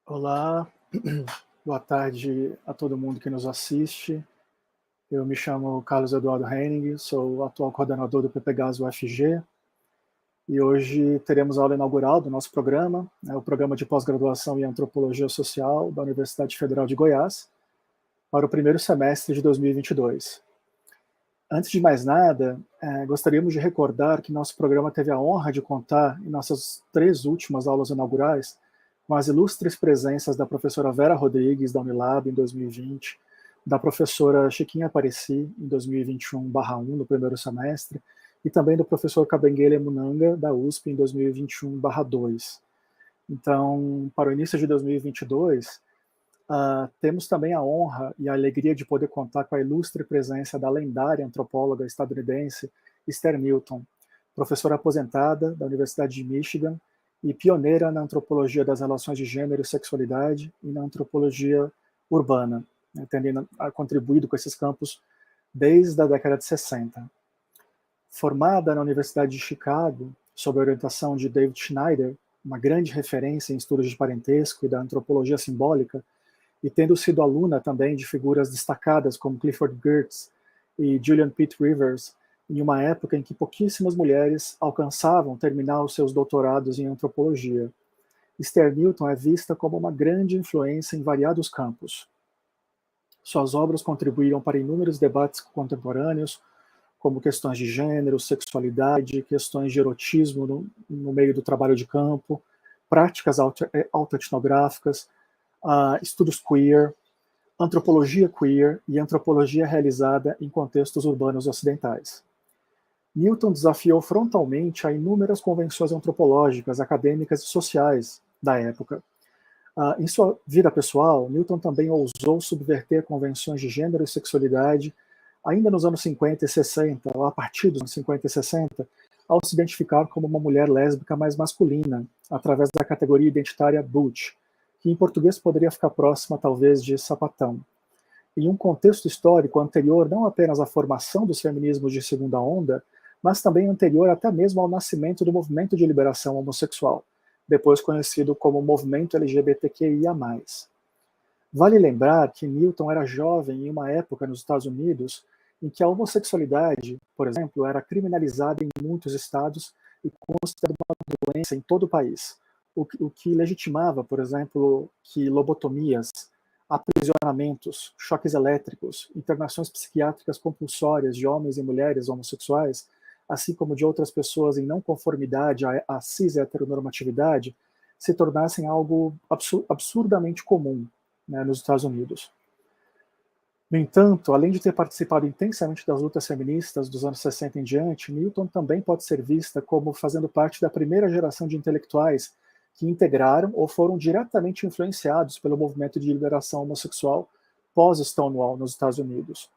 Olá, boa tarde a todo mundo que nos assiste. Eu me chamo Carlos Eduardo Henning, sou o atual coordenador do PPGAS-UFG e hoje teremos a aula inaugural do nosso programa, o Programa de Pós-Graduação em Antropologia Social da Universidade Federal de Goiás, para o primeiro semestre de 2022. Antes de mais nada, gostaríamos de recordar que nosso programa teve a honra de contar, em nossas 3 últimas aulas inaugurais, com as ilustres presenças da professora Vera Rodrigues, da Unilab, em 2020, da professora Chiquinha Apareci, em 2021/1, no primeiro semestre, e também do professor Kabengele Munanga, da USP, em 2021/2. Então, para o início de 2022, temos também a honra e a alegria de poder contar com a ilustre presença da lendária antropóloga estadunidense Esther Newton, professora aposentada da Universidade de Michigan, e pioneira na antropologia das relações de gênero e sexualidade e na antropologia urbana, tendo contribuído com esses campos desde a década de 60. Formada na Universidade de Chicago, sob a orientação de David Schneider, uma grande referência em estudos de parentesco e da antropologia simbólica, e tendo sido aluna também de figuras destacadas como Clifford Geertz e Julian Pitt Rivers, em uma época em que pouquíssimas mulheres alcançavam terminar os seus doutorados em antropologia. Esther Newton é vista como uma grande influência em variados campos. Suas obras contribuíram para inúmeros debates contemporâneos, como questões de gênero, sexualidade, questões de erotismo no meio do trabalho de campo, práticas autoetnográficas, estudos queer, antropologia queer e antropologia realizada em contextos urbanos ocidentais. Newton desafiou frontalmente a inúmeras convenções antropológicas, acadêmicas e sociais da época. Em sua vida pessoal, Newton também ousou subverter convenções de gênero e sexualidade, ainda nos anos 50 e 60, ou a partir dos anos 50 e 60, ao se identificar como uma mulher lésbica mais masculina, através da categoria identitária butch, que em português poderia ficar próxima, talvez, de sapatão. Em um contexto histórico anterior não apenas à formação dos feminismos de segunda onda, mas também anterior até mesmo ao nascimento do movimento de liberação homossexual, depois conhecido como movimento LGBTQIA+. Vale lembrar que Newton era jovem em uma época nos Estados Unidos em que a homossexualidade, por exemplo, era criminalizada em muitos estados e considerada uma doença em todo o país, o que legitimava, por exemplo, que lobotomias, aprisionamentos, choques elétricos, internações psiquiátricas compulsórias de homens e mulheres homossexuais, assim como de outras pessoas em não conformidade à cis-heteronormatividade, se tornassem algo absurdamente comum, nos Estados Unidos. No entanto, além de ter participado intensamente das lutas feministas dos anos 60 em diante, Newton também pode ser vista como fazendo parte da primeira geração de intelectuais que integraram ou foram diretamente influenciados pelo movimento de liberação homossexual pós-Stonewall nos Estados Unidos,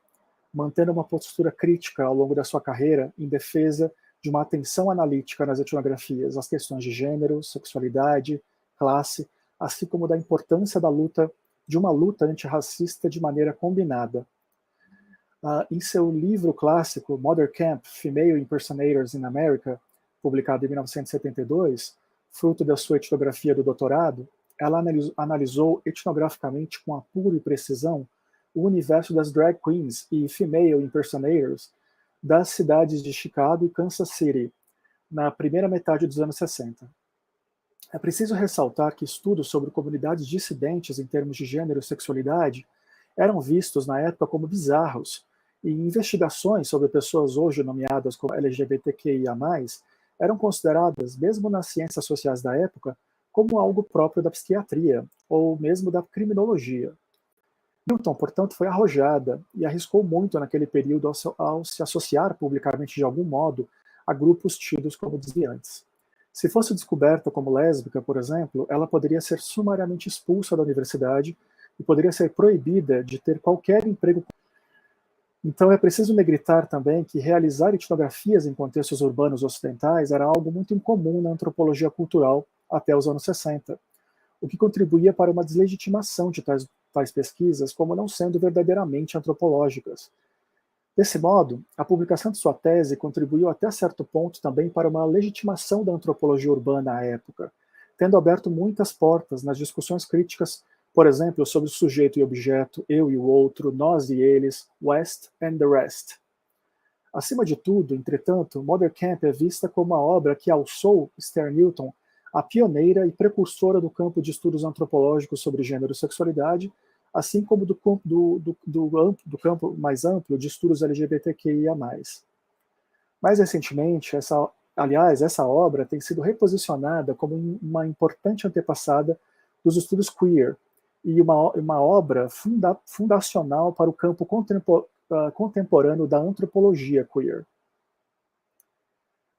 mantendo uma postura crítica ao longo da sua carreira em defesa de uma atenção analítica nas etnografias, às questões de gênero, sexualidade, classe, assim como da importância de uma luta antirracista de maneira combinada. Em seu livro clássico, Mother Camp, Female Impersonators in America, publicado em 1972, fruto da sua etnografia do doutorado, ela analisou etnograficamente com apuro e precisão o universo das drag queens e female impersonators das cidades de Chicago e Kansas City, na primeira metade dos anos 60. É preciso ressaltar que estudos sobre comunidades dissidentes em termos de gênero e sexualidade eram vistos na época como bizarros, e investigações sobre pessoas hoje nomeadas como LGBTQIA+, eram consideradas, mesmo nas ciências sociais da época, como algo próprio da psiquiatria, ou mesmo da criminologia. Newton, portanto, foi arrojada e arriscou muito naquele período ao se associar publicamente de algum modo a grupos tidos como desviantes. Se fosse descoberta como lésbica, por exemplo, ela poderia ser sumariamente expulsa da universidade e poderia ser proibida de ter qualquer emprego. Então é preciso negritar também que realizar etnografias em contextos urbanos ocidentais era algo muito incomum na antropologia cultural até os anos 60, o que contribuía para uma deslegitimação de tais pesquisas como não sendo verdadeiramente antropológicas. Desse modo, a publicação de sua tese contribuiu até certo ponto também para uma legitimação da antropologia urbana à época, tendo aberto muitas portas nas discussões críticas, por exemplo, sobre o sujeito e objeto, eu e o outro, nós e eles, West and the rest. Acima de tudo, entretanto, Mother Camp é vista como uma obra que alçou Esther Newton a pioneira e precursora do campo de estudos antropológicos sobre gênero e sexualidade, assim como do campo mais amplo de estudos LGBTQIA+. Mais recentemente, essa obra tem sido reposicionada como uma importante antepassada dos estudos queer e uma obra fundacional para o campo contemporâneo da antropologia queer.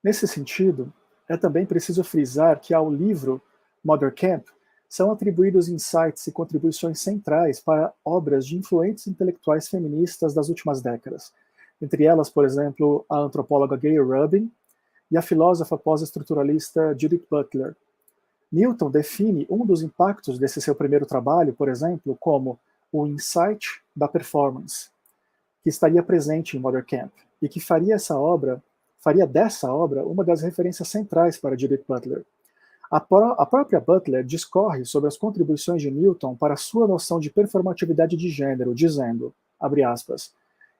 Nesse sentido, é também preciso frisar que ao livro Mother Camp são atribuídos insights e contribuições centrais para obras de influentes intelectuais feministas das últimas décadas, entre elas, por exemplo, a antropóloga Gayle Rubin e a filósofa pós-estruturalista Judith Butler. Newton define um dos impactos desse seu primeiro trabalho, por exemplo, como o insight da performance, que estaria presente em Mother Camp, e que faria dessa obra uma das referências centrais para Judith Butler. A própria Butler discorre sobre as contribuições de Newton para sua noção de performatividade de gênero, dizendo, abre aspas,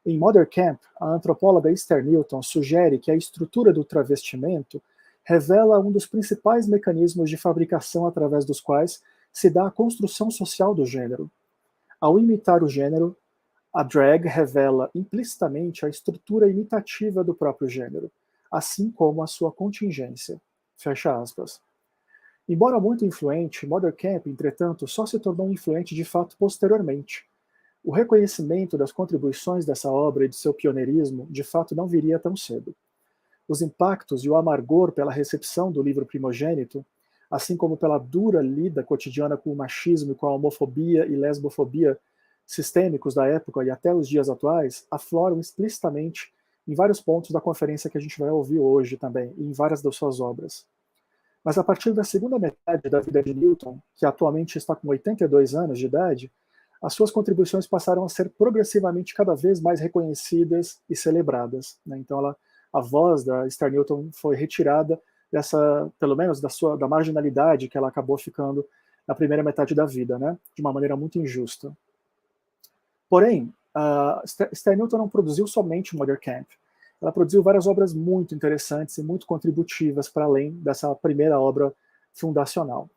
em Mother Camp, a antropóloga Esther Newton sugere que a estrutura do travestimento revela um dos principais mecanismos de fabricação através dos quais se dá a construção social do gênero. Ao imitar o gênero, a drag revela implicitamente a estrutura imitativa do próprio gênero, assim como a sua contingência. Fecha aspas. Embora muito influente, Mother Camp, entretanto, só se tornou influente de fato posteriormente. O reconhecimento das contribuições dessa obra e de seu pioneirismo, de fato, não viria tão cedo. Os impactos e o amargor pela recepção do livro primogênito, assim como pela dura lida cotidiana com o machismo e com a homofobia e lesbofobia sistêmicos da época e até os dias atuais, afloram explicitamente em vários pontos da conferência que a gente vai ouvir hoje também, e em várias das suas obras. Mas a partir da segunda metade da vida de Newton, que atualmente está com 82 anos de idade, as suas contribuições passaram a ser progressivamente cada vez mais reconhecidas e celebradas. Né? Então, a voz da Esther Newton foi retirada pelo menos da marginalidade que ela acabou ficando na primeira metade da vida, né? De uma maneira muito injusta. Porém, Esther Newton não produziu somente Mother Camp. Ela produziu várias obras muito interessantes e muito contributivas para além dessa primeira obra fundacional.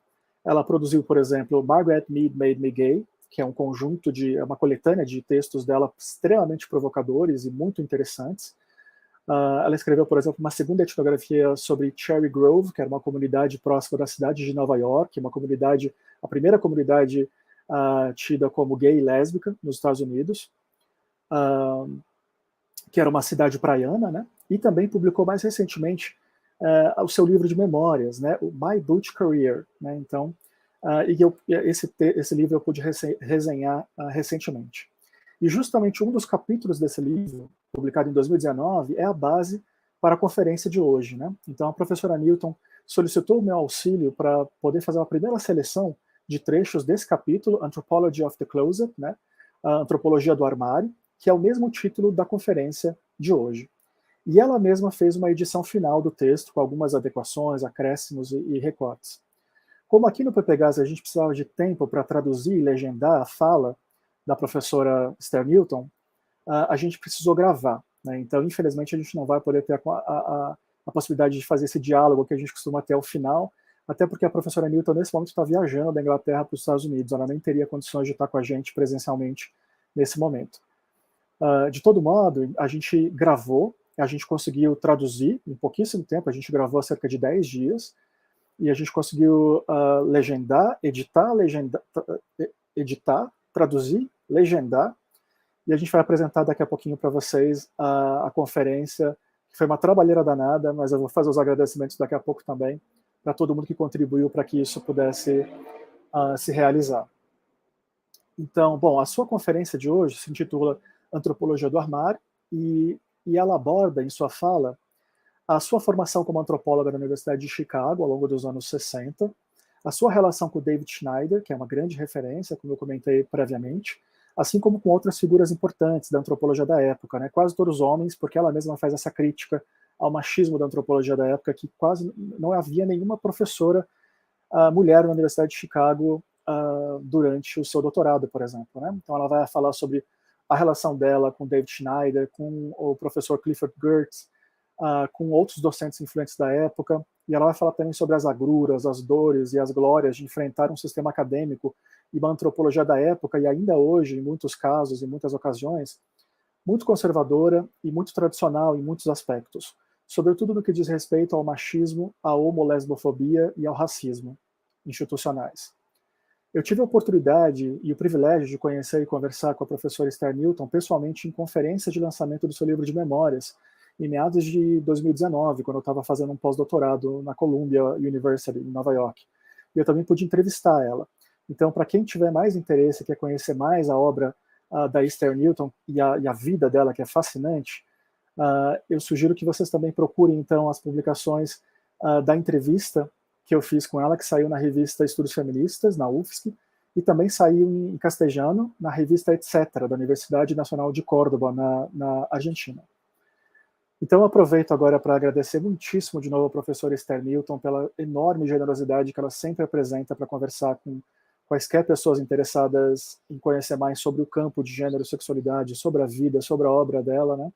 Ela produziu, por exemplo, Margaret Mead Made Me Gay, que é uma coletânea de textos dela extremamente provocadores e muito interessantes. Ela escreveu, por exemplo, uma segunda etnografia sobre Cherry Grove, que era uma comunidade próxima da cidade de Nova York, a primeira comunidade tida como gay e lésbica nos Estados Unidos, que era uma cidade praiana, né? E também publicou mais recentemente o seu livro de memórias, né? O My Butch Career, né? Então, esse livro eu pude resenhar recentemente. E justamente um dos capítulos desse livro, publicado em 2019, é a base para a conferência de hoje, né? Então a professora Newton solicitou o meu auxílio para poder fazer uma primeira seleção de trechos desse capítulo, Anthropology of the Closet, né? A Antropologia do Armário, que é o mesmo título da conferência de hoje. E ela mesma fez uma edição final do texto, com algumas adequações, acréscimos e recortes. Como aqui no PPGAS a gente precisava de tempo para traduzir e legendar a fala da professora Esther Newton, a gente precisou gravar. Né? Então, infelizmente, a gente não vai poder ter a possibilidade de fazer esse diálogo que a gente costuma ter ao final, até porque a professora Newton, nesse momento, está viajando da Inglaterra para os Estados Unidos. Ela nem teria condições de estar com a gente presencialmente nesse momento. De todo modo, a gente gravou, a gente conseguiu traduzir em pouquíssimo tempo, a gente gravou há cerca de 10 dias, e a gente conseguiu legendar, editar, traduzir, legendar, e a gente vai apresentar daqui a pouquinho para vocês a conferência, que foi uma trabalheira danada, mas eu vou fazer os agradecimentos daqui a pouco também, para todo mundo que contribuiu para que isso pudesse se realizar. Então, bom, a sua conferência de hoje se intitula Antropologia do Armário, e ela aborda em sua fala a sua formação como antropóloga na Universidade de Chicago ao longo dos anos 60, a sua relação com David Schneider, que é uma grande referência, como eu comentei previamente, assim como com outras figuras importantes da antropologia da época, né? Quase todos homens, porque ela mesma faz essa crítica ao machismo da antropologia da época, que quase não havia nenhuma professora mulher na Universidade de Chicago durante o seu doutorado, por exemplo, né? Então ela vai falar sobre a relação dela com David Schneider, com o professor Clifford Geertz, com outros docentes influentes da época, e ela vai falar também sobre as agruras, as dores e as glórias de enfrentar um sistema acadêmico e uma antropologia da época, e ainda hoje, em muitos casos, em muitas ocasiões, muito conservadora e muito tradicional em muitos aspectos, sobretudo no que diz respeito ao machismo, à homolesbofobia e ao racismo institucionais. Eu tive a oportunidade e o privilégio de conhecer e conversar com a professora Esther Newton pessoalmente em conferência de lançamento do seu livro de memórias, em meados de 2019, quando eu estava fazendo um pós-doutorado na Columbia University, em Nova York. E eu também pude entrevistar ela. Então, para quem tiver mais interesse, quer conhecer mais a obra da Esther Newton e a vida dela, que é fascinante, eu sugiro que vocês também procurem, então, as publicações da entrevista que eu fiz com ela, que saiu na revista Estudos Feministas, na UFSC, e também saiu em castelhano na revista Etc., da Universidade Nacional de Córdoba, na Argentina. Então eu aproveito agora para agradecer muitíssimo de novo a professora Esther Newton pela enorme generosidade que ela sempre apresenta para conversar com quaisquer pessoas interessadas em conhecer mais sobre o campo de gênero e sexualidade, sobre a vida, sobre a obra dela, né?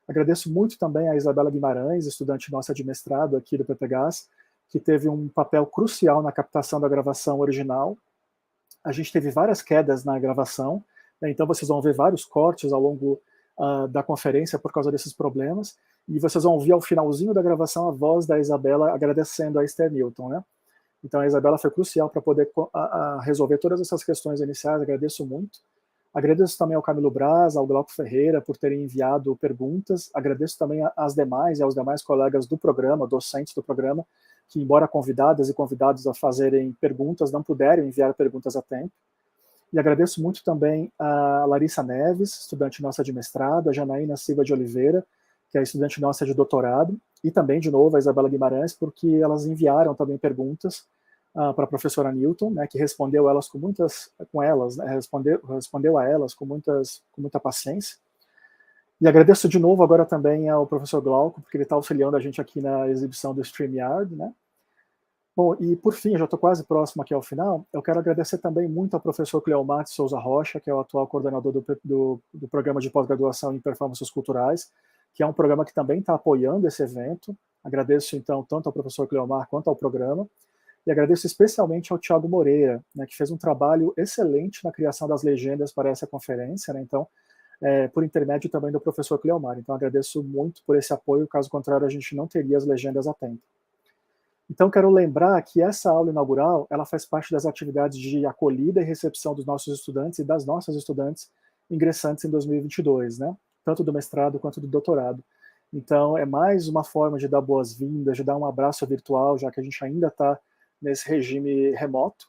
Agradeço muito também a Isabela Guimarães, estudante nossa de mestrado aqui do PPGAS, que teve um papel crucial na captação da gravação original. A gente teve várias quedas na gravação, né? Então vocês vão ver vários cortes ao longo da conferência por causa desses problemas, e vocês vão ouvir ao finalzinho da gravação a voz da Isabela agradecendo a Esther Newton, né? Então a Isabela foi crucial para poder resolver todas essas questões iniciais, agradeço muito. Agradeço também ao Camilo Braz, ao Glauco Ferreira por terem enviado perguntas, agradeço também às demais e aos demais colegas do programa, docentes do programa, que embora convidadas e convidados a fazerem perguntas, não puderam enviar perguntas a tempo. E agradeço muito também a Larissa Neves, estudante nossa de mestrado, a Janaína Silva de Oliveira, que é estudante nossa de doutorado, e também, de novo, a Isabela Guimarães, porque elas enviaram também perguntas para a professora Newton, né, que respondeu elas né, respondeu a elas com muita paciência. E agradeço de novo agora também ao professor Glauco, porque ele está auxiliando a gente aqui na exibição do StreamYard, né? Bom, e por fim, já estou quase próximo aqui ao final, eu quero agradecer também muito ao professor Cleomar de Souza Rocha, que é o atual coordenador do Programa de Pós-Graduação em Performances Culturais, que é um programa que também está apoiando esse evento. Agradeço, então, tanto ao professor Cleomar quanto ao programa, e agradeço especialmente ao Thiago Moreira, né, que fez um trabalho excelente na criação das legendas para essa conferência, né, então, por intermédio também do professor Cleomar. Então, agradeço muito por esse apoio, caso contrário, a gente não teria as legendas a tempo. Então, quero lembrar que essa aula inaugural, ela faz parte das atividades de acolhida e recepção dos nossos estudantes e das nossas estudantes ingressantes em 2022, né? Tanto do mestrado quanto do doutorado. Então, é mais uma forma de dar boas-vindas, de dar um abraço virtual, já que a gente ainda está nesse regime remoto.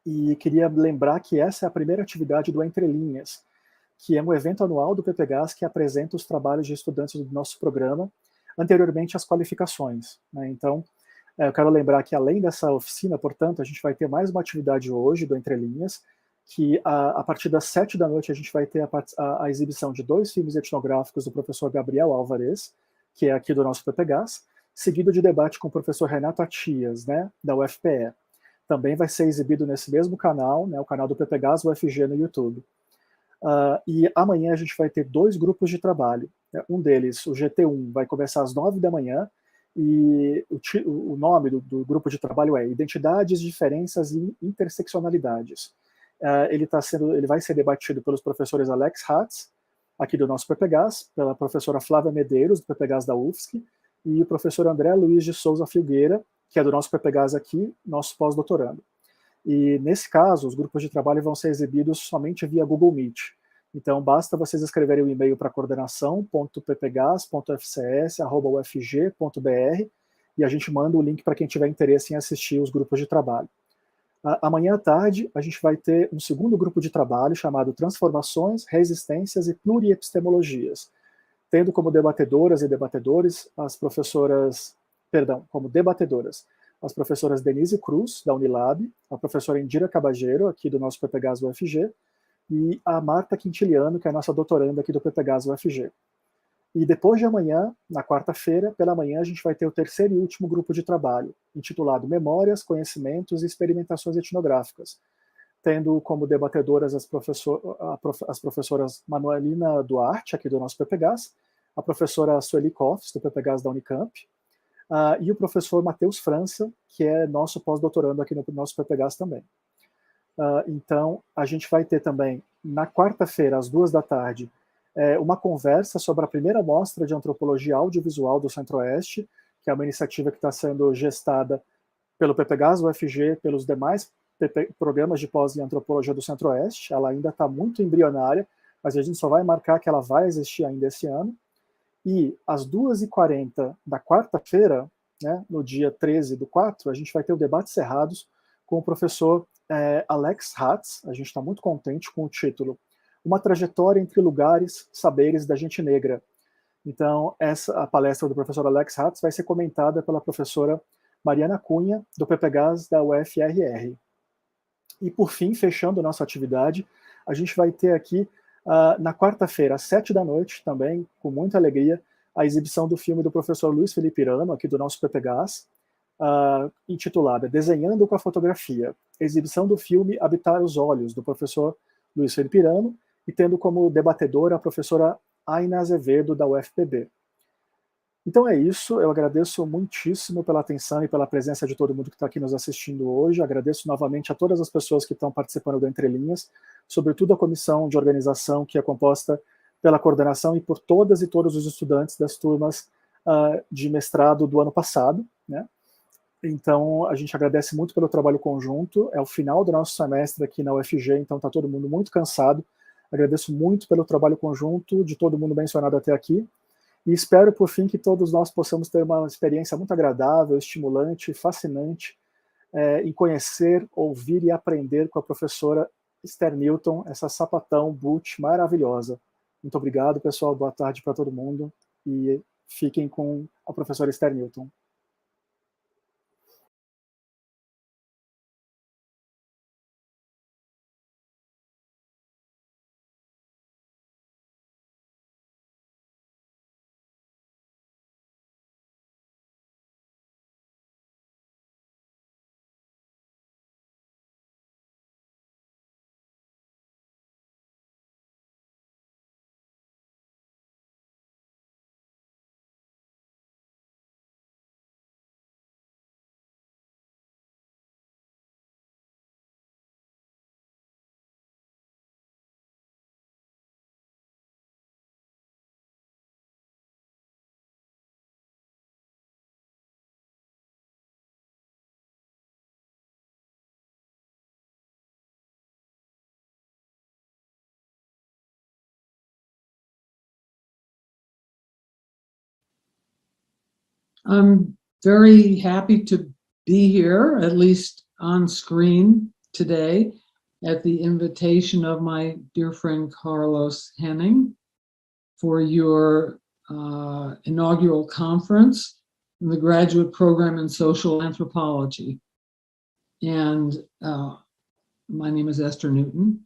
E queria lembrar que essa é a primeira atividade do Entre Linhas, que é um evento anual do PPGAS que apresenta os trabalhos de estudantes do nosso programa, anteriormente às qualificações, né? Então, eu quero lembrar que, além dessa oficina, portanto, a gente vai ter mais uma atividade hoje do Entre Linhas, que a partir das 7 da noite a gente vai ter a exibição de 2 filmes etnográficos do professor Gabriel Álvarez, que é aqui do nosso PPGAS, seguido de debate com o professor Renato Atias, né, da UFPE. Também vai ser exibido nesse mesmo canal, né, o canal do PPGAS-UFG no YouTube. E amanhã a gente vai ter 2 grupos de trabalho. Um deles, o GT1, vai começar às 9 da manhã, e o nome do grupo de trabalho é Identidades, Diferenças e Interseccionalidades. Ele vai ser debatido pelos professores Alex Hatz, aqui do nosso PPGAS, pela professora Flávia Medeiros, do PPGAS da UFSC, e o professor André Luiz de Souza Filgueira, que é do nosso PPGAS aqui, nosso pós-doutorando. E, nesse caso, os grupos de trabalho vão ser exibidos somente via Google Meet. Então, basta vocês escreverem o e-mail para coordenação.ppgas.fcs@ufg.br e a gente manda o link para quem tiver interesse em assistir os grupos de trabalho. Amanhã à tarde, a gente vai ter um segundo grupo de trabalho chamado Transformações, Resistências e Pluriepistemologias, tendo como debatedoras e debatedores como debatedoras, as professoras Denise Cruz, da Unilab, a professora Indira Cabageiro, aqui do nosso PPGAS-UFG, e a Marta Quintiliano, que é a nossa doutoranda aqui do PPGAS-UFG. E depois de amanhã, na quarta-feira, pela manhã, a gente vai ter o terceiro e último grupo de trabalho, intitulado Memórias, Conhecimentos e Experimentações Etnográficas, tendo como debatedoras as professoras Manuelina Duarte, aqui do nosso PPGAS, a professora Sueli Koffs, do PPGAS da Unicamp, e o professor Matheus França, que é nosso pós-doutorando aqui no nosso PPGAS também. Então, a gente vai ter também, na quarta-feira, às 14h, uma conversa sobre a primeira mostra de Antropologia Audiovisual do Centro-Oeste, que é uma iniciativa que está sendo gestada pelo PPGAS-UFG, pelos demais programas de pós em Antropologia do Centro-Oeste. Ela ainda está muito embrionária, mas a gente só vai marcar que ela vai existir ainda esse ano. E às 2h40 da quarta-feira, né, no dia 13/4, a gente vai ter o Debates Cerrados com o professor Alex Hatz. A gente está muito contente com o título Uma Trajetória entre Lugares, Saberes da Gente Negra. Então, a palestra do professor Alex Hatz vai ser comentada pela professora Mariana Cunha, do PPGAS da UFRR. E, por fim, fechando a nossa atividade, a gente vai ter aqui, na quarta-feira, às 19h também, com muita alegria, a exibição do filme do professor Luiz Felipe Irano, aqui do nosso PPGAS, intitulada Desenhando com a Fotografia, exibição do filme Habitar os Olhos, do professor Luiz Felipe Irano, e tendo como debatedora a professora Aina Azevedo, da UFPB. Então é isso, eu agradeço muitíssimo pela atenção e pela presença de todo mundo que está aqui nos assistindo hoje, agradeço novamente a todas as pessoas que estão participando do Entre Linhas, sobretudo a comissão de organização, que é composta pela coordenação e por todas e todos os estudantes das turmas de mestrado do ano passado, né? Então, a gente agradece muito pelo trabalho conjunto, é o final do nosso semestre aqui na UFG, então está todo mundo muito cansado. Agradeço muito pelo trabalho conjunto de todo mundo mencionado até aqui, e espero, por fim, que todos nós possamos ter uma experiência muito agradável, estimulante, fascinante, em conhecer, ouvir e aprender com a professora Esther Newton, essa sapatão boot maravilhosa. Muito obrigado, pessoal, boa tarde para todo mundo, e fiquem com a professora Esther Newton. I'm very happy to be here, at least on screen today, at the invitation of my dear friend Carlos Henning for your inaugural conference in the graduate program in social anthropology. And my name is Esther Newton.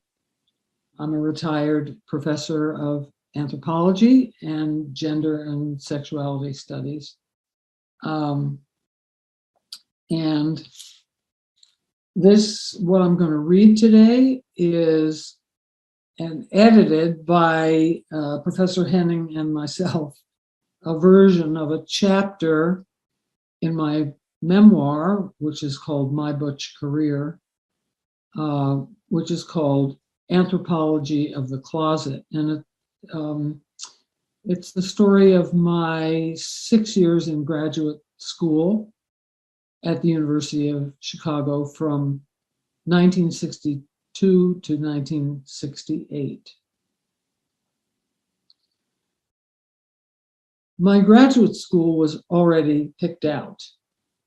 I'm a retired professor of anthropology and gender and sexuality studies. And this, what I'm going to read today, is edited by Professor Henning and myself, a version of a chapter in my memoir, which is called My Butch Career, which is called Anthropology of the Closet. And it's the story of my 6 years in graduate school at the University of Chicago from 1962 to 1968. My graduate school was already picked out,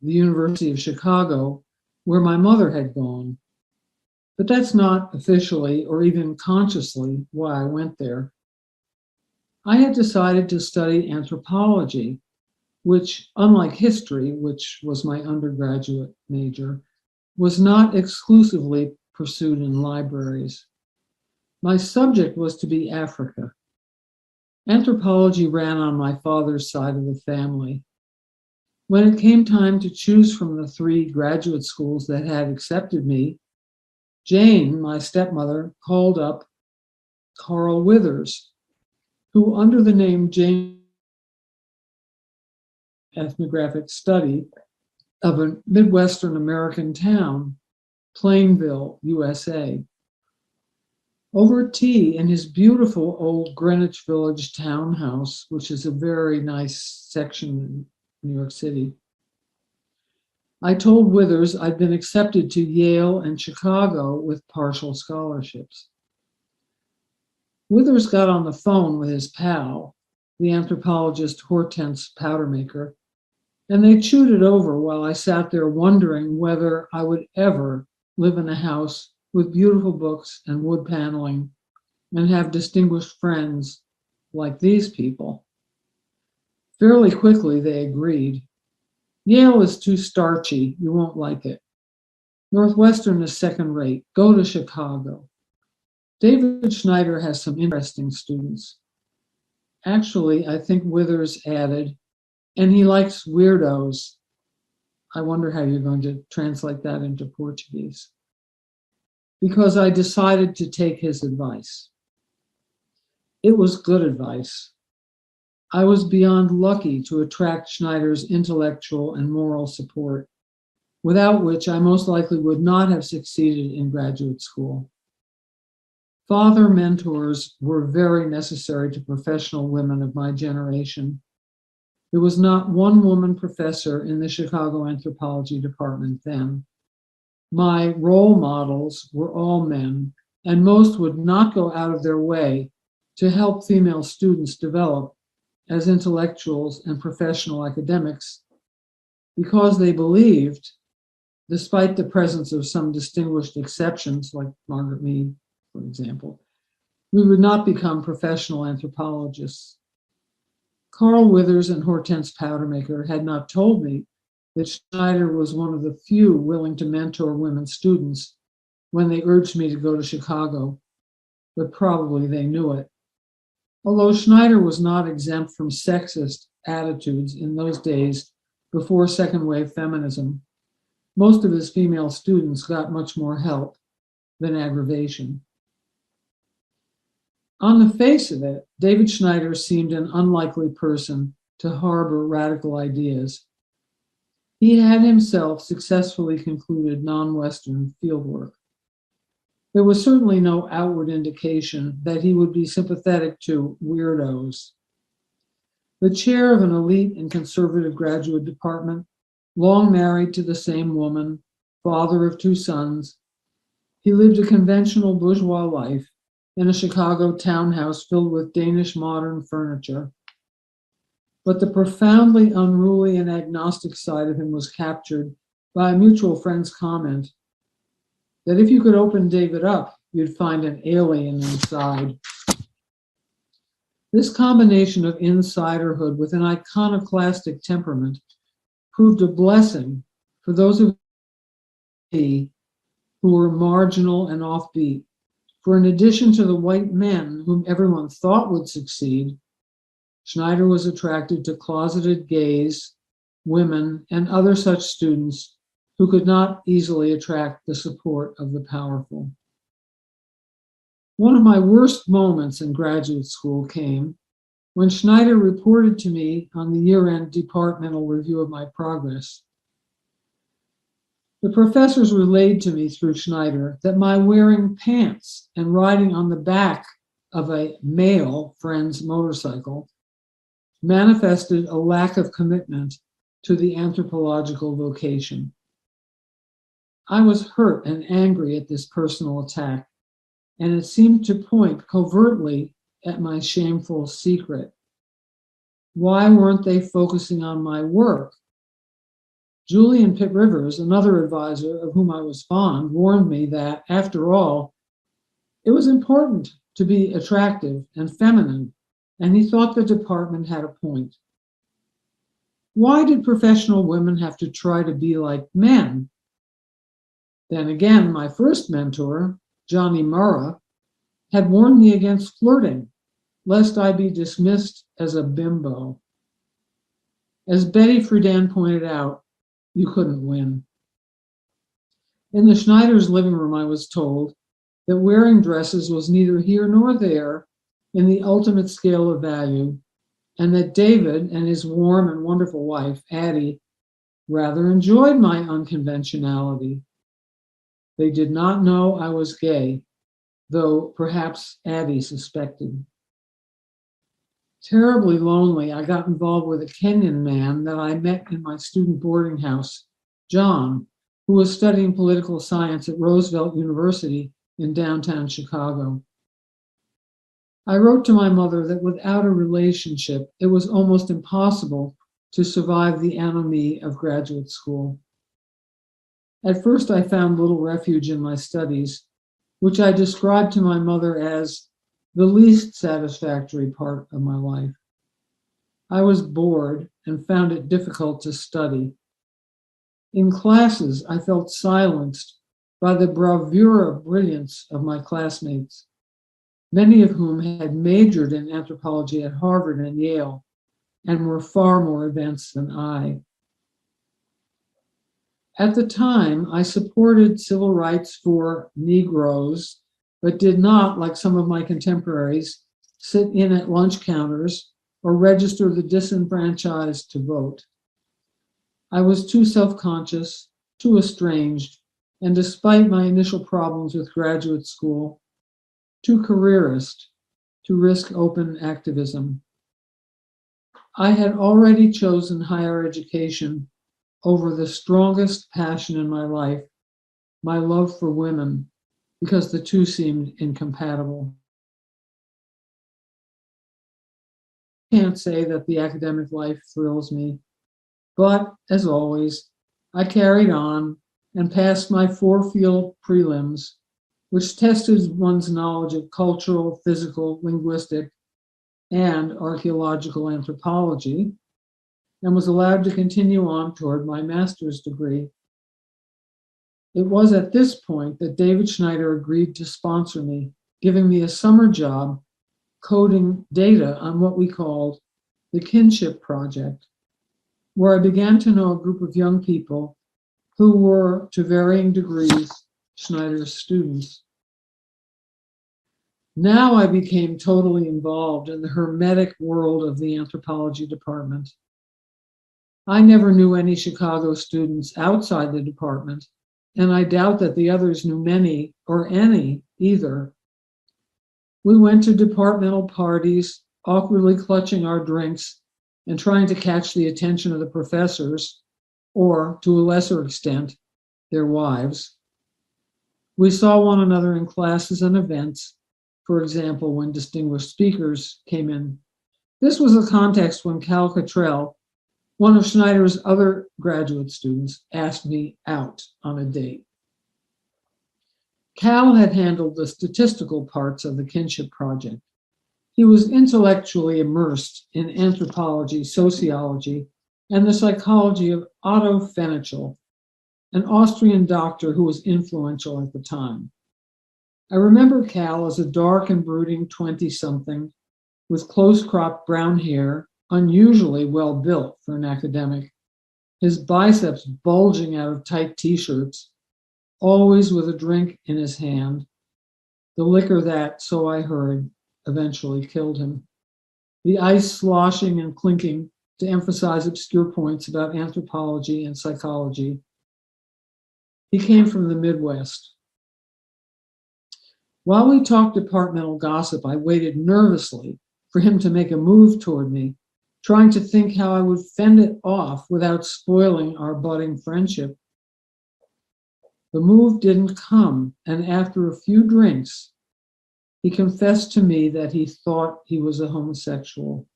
the University of Chicago, where my mother had gone. But that's not officially or even consciously why I went there. I had decided to study anthropology, which, unlike history, which was my undergraduate major, was not exclusively pursued in libraries. My subject was to be Africa. Anthropology ran on my father's side of the family. When it came time to choose from the 3 graduate schools that had accepted me, Jane, my stepmother, called up Carl Withers, who, under the name Jane, ethnographic study of a Midwestern American town, Plainville, USA. Over tea in his beautiful old Greenwich Village townhouse, which is a very nice section in New York City, I told Withers I'd been accepted to Yale and Chicago with partial scholarships. Withers got on the phone with his pal, the anthropologist Hortense Powdermaker, and they chewed it over while I sat there wondering whether I would ever live in a house with beautiful books and wood paneling and have distinguished friends like these people. Fairly quickly, they agreed. Yale is too starchy. You won't like it. Northwestern is second rate. Go to Chicago. David Schneider has some interesting students. Actually, I think Withers added, and he likes weirdos. I wonder how you're going to translate that into Portuguese. Because I decided to take his advice. It was good advice. I was beyond lucky to attract Schneider's intellectual and moral support, without which I most likely would not have succeeded in graduate school. Father mentors were very necessary to professional women of my generation. There was not one woman professor in the Chicago anthropology department then. My role models were all men, and most would not go out of their way to help female students develop as intellectuals and professional academics because they believed, despite the presence of some distinguished exceptions like Margaret Mead, for example, we would not become professional anthropologists. Carl Withers and Hortense Powdermaker had not told me that Schneider was one of the few willing to mentor women students when they urged me to go to Chicago, but probably they knew it. Although Schneider was not exempt from sexist attitudes in those days before second wave feminism, most of his female students got much more help than aggravation. On the face of it, David Schneider seemed an unlikely person to harbor radical ideas. He had himself successfully concluded non-Western fieldwork. There was certainly no outward indication that he would be sympathetic to weirdos. The chair of an elite and conservative graduate department, long married to the same woman, father of 2 sons, he lived a conventional bourgeois life in a Chicago townhouse filled with Danish modern furniture. But the profoundly unruly and agnostic side of him was captured by a mutual friend's comment that if you could open David up, you'd find an alien inside. This combination of insiderhood with an iconoclastic temperament proved a blessing for those of me who were marginal and offbeat. For in addition to the white men whom everyone thought would succeed, Schneider was attracted to closeted gays, women, and other such students who could not easily attract the support of the powerful. One of my worst moments in graduate school came when Schneider reported to me on the year-end departmental review of my progress. The professors relayed to me through Schneider that my wearing pants and riding on the back of a male friend's motorcycle manifested a lack of commitment to the anthropological vocation. I was hurt and angry at this personal attack, and it seemed to point covertly at my shameful secret. Why weren't they focusing on my work? Julian Pitt Rivers, another advisor of whom I was fond, warned me that, after all, it was important to be attractive and feminine, and he thought the department had a point. Why did professional women have to try to be like men? Then again, my first mentor, Johnny Murrah, had warned me against flirting lest I be dismissed as a bimbo. As Betty Friedan pointed out, you couldn't win. In the Schneiders' living room, I was told that wearing dresses was neither here nor there in the ultimate scale of value, and that David and his warm and wonderful wife, Addie, rather enjoyed my unconventionality. They did not know I was gay, though perhaps Addie suspected. Terribly lonely, I got involved with a Kenyan man that I met in my student boarding house, John, who was studying political science at Roosevelt University in downtown Chicago. I wrote to my mother that without a relationship, it was almost impossible to survive the ennui of graduate school. At first, I found little refuge in my studies, which I described to my mother as the least satisfactory part of my life. I was bored and found it difficult to study. In classes, I felt silenced by the bravura brilliance of my classmates, many of whom had majored in anthropology at Harvard and Yale and were far more advanced than I. At the time, I supported civil rights for Negroes, but did not, like some of my contemporaries, sit in at lunch counters or register the disenfranchised to vote. I was too self-conscious, too estranged, and despite my initial problems with graduate school, too careerist to risk open activism. I had already chosen higher education over the strongest passion in my life, my love for women, because the two seemed incompatible. I can't say that the academic life thrills me, but as always, I carried on and passed my 4-field prelims, which tested one's knowledge of cultural, physical, linguistic, and archaeological anthropology, and was allowed to continue on toward my master's degree. It was at this point that David Schneider agreed to sponsor me, giving me a summer job coding data on what we called the Kinship Project, where I began to know a group of young people who were, to varying degrees, Schneider's students. Now I became totally involved in the hermetic world of the anthropology department. I never knew any Chicago students outside the department, and I doubt that the others knew many or any either. We went to departmental parties, awkwardly clutching our drinks and trying to catch the attention of the professors, or to a lesser extent, their wives. We saw one another in classes and events, for example, when distinguished speakers came in. This was a context when Cal Cottrell, one of Schneider's other graduate students, asked me out on a date. Cal had handled the statistical parts of the Kinship Project. He was intellectually immersed in anthropology, sociology, and the psychology of Otto Fenichel, an Austrian doctor who was influential at the time. I remember Cal as a dark and brooding 20-something with close-cropped brown hair, unusually well-built for an academic, his biceps bulging out of tight t-shirts, always with a drink in his hand, the liquor that, so I heard, eventually killed him, the ice sloshing and clinking to emphasize obscure points about anthropology and psychology. He came from the Midwest. While we talked departmental gossip, I waited nervously for him to make a move toward me, trying to think how I would fend it off without spoiling our budding friendship. The move didn't come, and after a few drinks, he confessed to me that he thought he was a homosexual.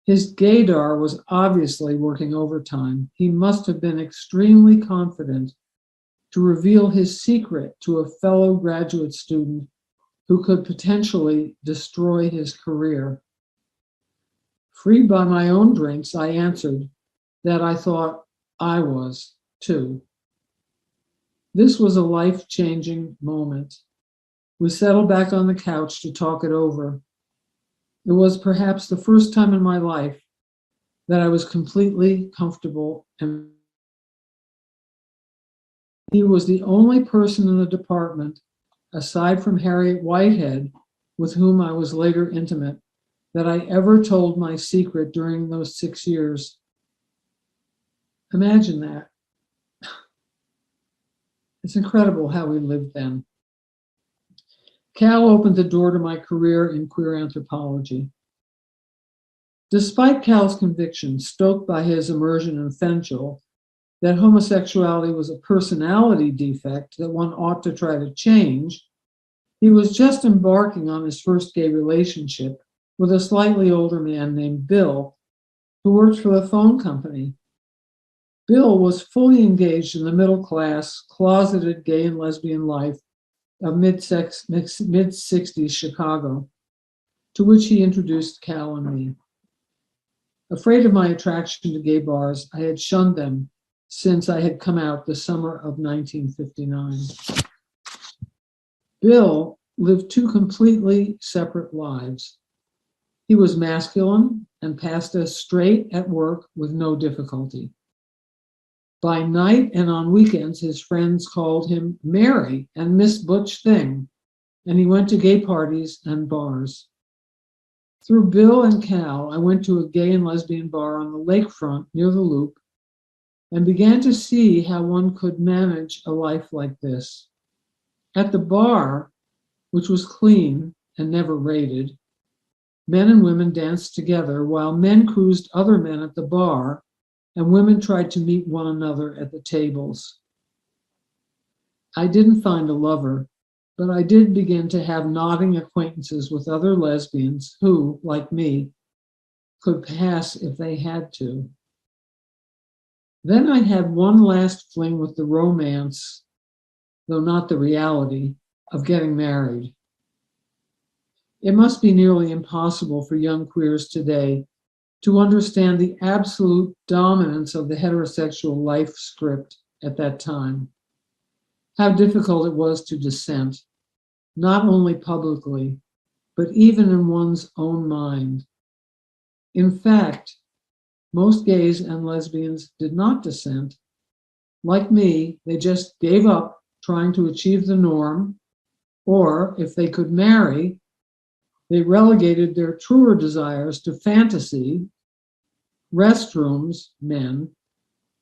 His gaydar was obviously working overtime. He must have been extremely confident to reveal his secret to a fellow graduate student who could potentially destroy his career. Freed by my own drinks, I answered that I thought I was too. This was a life-changing moment. We settled back on the couch to talk it over, It was perhaps the first time in my life that I was completely comfortable, and he was the only person in the department, aside from Harriet Whitehead, with whom I was later intimate, that I ever told my secret during those 6 years. Imagine that. It's incredible how we lived then. Cal opened the door to my career in queer anthropology. Despite Cal's conviction, stoked by his immersion in Fenchel, that homosexuality was a personality defect that one ought to try to change, he was just embarking on his first gay relationship with a slightly older man named Bill, who worked for the phone company. Bill was fully engaged in the middle-class, closeted gay and lesbian life of mid-60s Chicago, to which he introduced Cal and me. Afraid of my attraction to gay bars, I had shunned them since I had come out the summer of 1959. Bill lived two completely separate lives. He was masculine and passed as straight at work with no difficulty. By night and on weekends, his friends called him Mary and Miss Butch Thing, and he went to gay parties and bars. Through Bill and Cal, I went to a gay and lesbian bar on the lakefront near the Loop and began to see how one could manage a life like this. At the bar, which was clean and never raided, men and women danced together while men cruised other men at the bar and women tried to meet one another at the tables. I didn't find a lover, but I did begin to have nodding acquaintances with other lesbians who, like me, could pass if they had to. Then I had one last fling with the romance, though not the reality, of getting married. It must be nearly impossible for young queers today to understand the absolute dominance of the heterosexual life script at that time. How difficult it was to dissent, not only publicly, but even in one's own mind. In fact, most gays and lesbians did not dissent. Like me, they just gave up trying to achieve the norm, or if they could marry, they relegated their truer desires to fantasy, restrooms, men,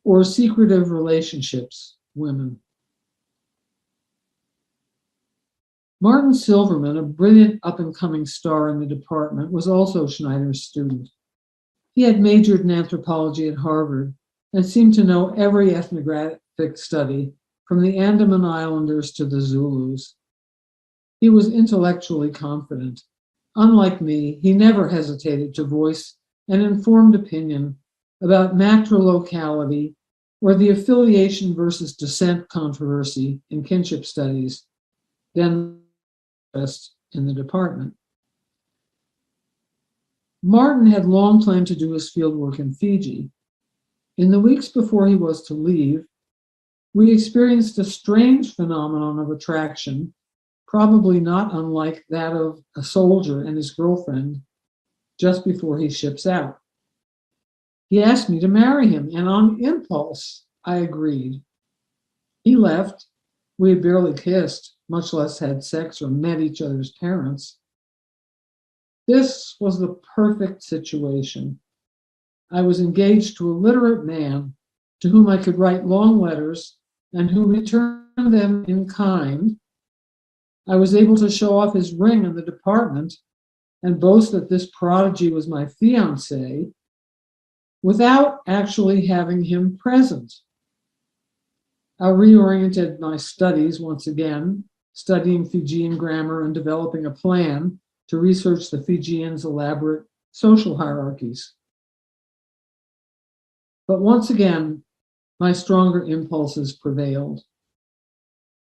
or secretive relationships, women. Martin Silverman, a brilliant up-and-coming star in the department, was also Schneider's student. He had majored in anthropology at Harvard and seemed to know every ethnographic study, from the Andaman Islanders to the Zulus. He was intellectually confident. Unlike me, he never hesitated to voice an informed opinion about matrolocality or the affiliation versus descent controversy in kinship studies, then in the department. Martin had long planned to do his fieldwork in Fiji. In the weeks before he was to leave, we experienced a strange phenomenon of attraction, probably not unlike that of a soldier and his girlfriend just before he ships out. He asked me to marry him, and on impulse, I agreed. He left. We had barely kissed, much less had sex or met each other's parents. This was the perfect situation. I was engaged to a literate man to whom I could write long letters and who returned them in kind. I was able to show off his ring in the department and boast that this prodigy was my fiancé without actually having him present. I reoriented my studies once again, studying Fijian grammar and developing a plan to research the Fijians' elaborate social hierarchies. But once again, my stronger impulses prevailed.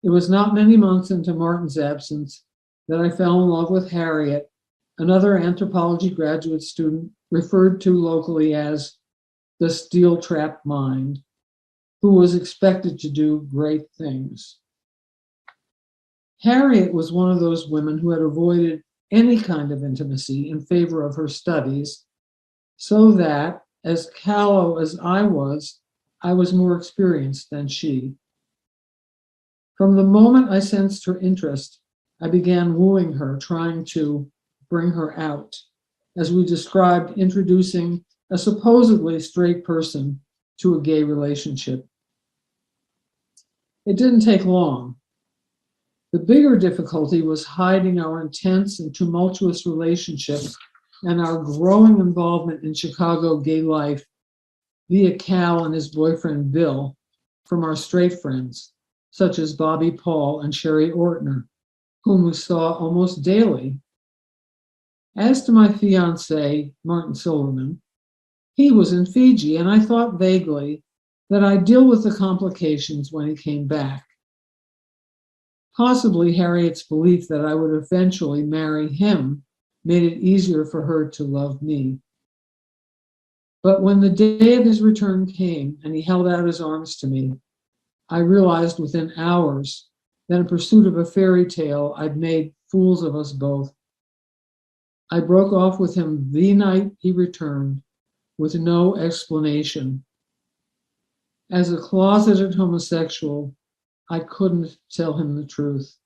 It was not many months into Martin's absence that I fell in love with Harriet, another anthropology graduate student referred to locally as the steel-trap mind, who was expected to do great things. Harriet was one of those women who had avoided any kind of intimacy in favor of her studies, so that, as callow as I was more experienced than she. From the moment I sensed her interest, I began wooing her, trying to bring her out, as we described introducing a supposedly straight person to a gay relationship. It didn't take long. The bigger difficulty was hiding our intense and tumultuous relationship and our growing involvement in Chicago gay life via Cal and his boyfriend Bill from our straight friends, such as Bobby Paul and Sherry Ortner, whom we saw almost daily. As to my fiancé, Martin Silverman, he was in Fiji, and I thought vaguely that I'd deal with the complications when he came back. Possibly Harriet's belief that I would eventually marry him made it easier for her to love me. But when the day of his return came and he held out his arms to me, I realized within hours that in pursuit of a fairy tale, I'd made fools of us both. I broke off with him the night he returned with no explanation. As a closeted homosexual, I couldn't tell him the truth.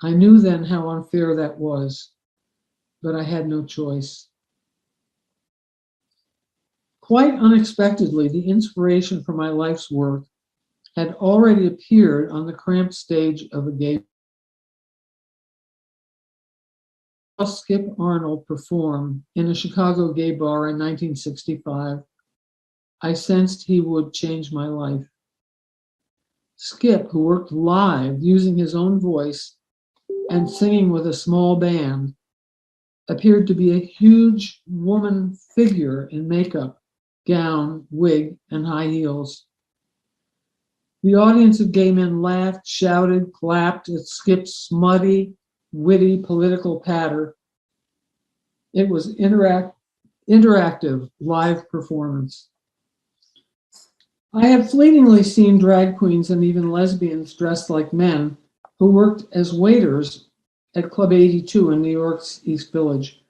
I knew then how unfair that was, but I had no choice. Quite unexpectedly, the inspiration for my life's work had already appeared on the cramped stage of a gay. Skip Arnold perform in a Chicago gay bar in 1965. I sensed he would change my life. Skip, who worked live using his own voice and singing with a small band, appeared to be a huge woman figure in makeup, gown, wig, and high heels. The audience of gay men laughed, shouted, clapped at Skip's smutty, witty political patter. It was interactive live performance. I had fleetingly seen drag queens and even lesbians dressed like men who worked as waiters at Club 82 in New York's East Village,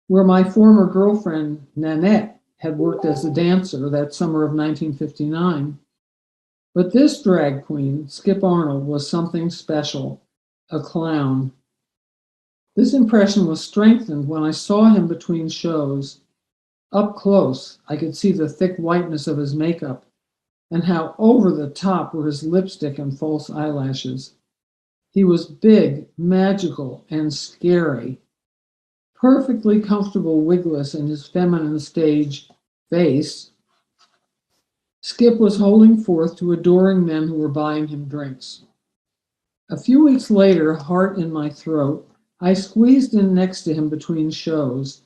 where my former girlfriend, Nanette, had worked as a dancer that summer of 1959. But this drag queen, Skip Arnold, was something special, a clown. This impression was strengthened when I saw him between shows. Up close, I could see the thick whiteness of his makeup and how over the top were his lipstick and false eyelashes. He was big, magical, and scary, perfectly comfortable wigless in his feminine stage face. Skip was holding forth to adoring men who were buying him drinks. A few weeks later, heart in my throat, I squeezed in next to him between shows